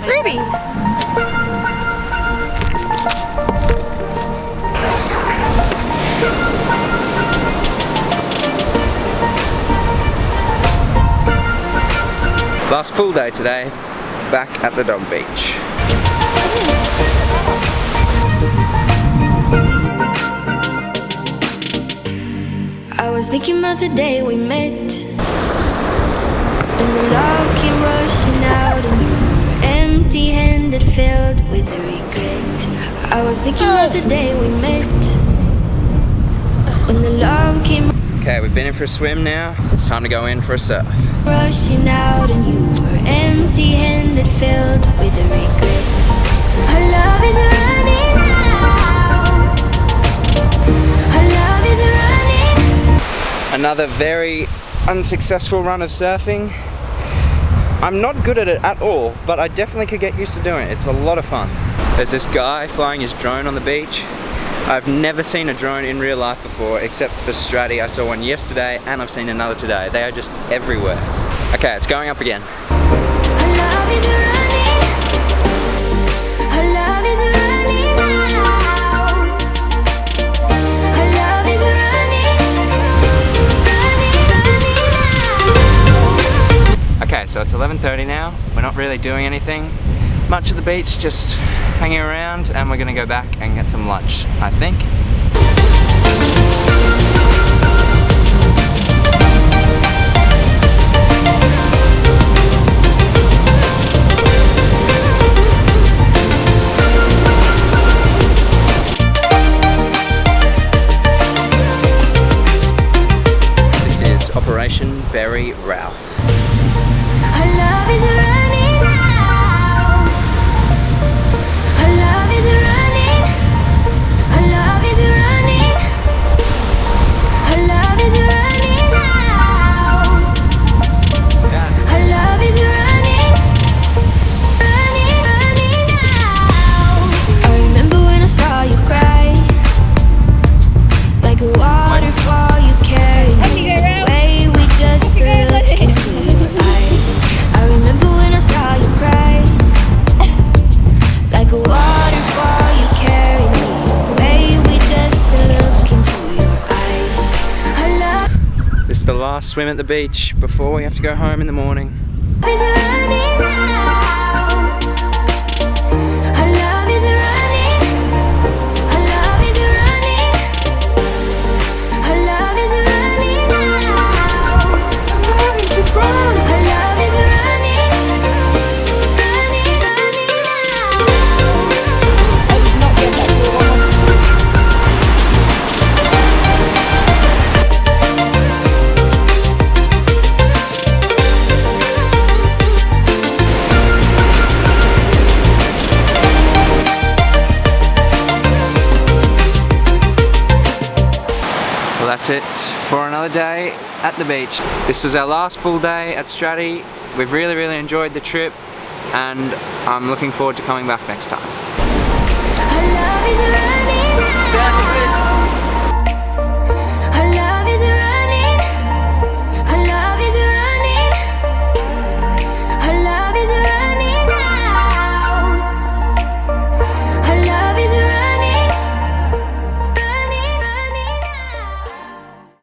Ruby! Last full day today, back at the dog beach. I was thinking about the day we met, when the love came rushing out and you were empty-handed, filled with a regret. I was thinking about the day we met, when the love came Okay, we've been in for a swim now. It's time to go in for a surf. rushing out and you were empty-handed, filled with a regret. Our love is running out. Our love is running. Another very unsuccessful run of surfing. I'm not good at it at all, but I definitely could get used to doing it. It's a lot of fun. There's this guy flying his drone on the beach. I've never seen a drone in real life before, except for Stratty. I saw one yesterday and I've seen another today. They are just everywhere. Okay, it's going up again. Our love is running. Our love is running out. Our love is running. Running out. Okay, so it's 11:30 now. We're not really doing anything much at the beach, just hanging around, and we're gonna go back and get some lunch, I think. This is Operation Berry Ralph. Our love is running out. Our love is running. Our love is running. Our love is running out. Our love is running. Running, running out. I remember when I saw you cry, like a waterfall you carried me away. We just looked into your eyes. I remember when I saw you cry, like a waterfall you carried me away. We just look into your eyes. Our love This is the last swim at the beach before we have to go home in the morning. is running out. Our love is running. Our love is running. Our love is running out. Our love is running. Running, running Well, that's it for another day at the beach. This was our last full day at Stratty. We've really enjoyed the trip, and I'm looking forward to coming back next time. Our love is running out.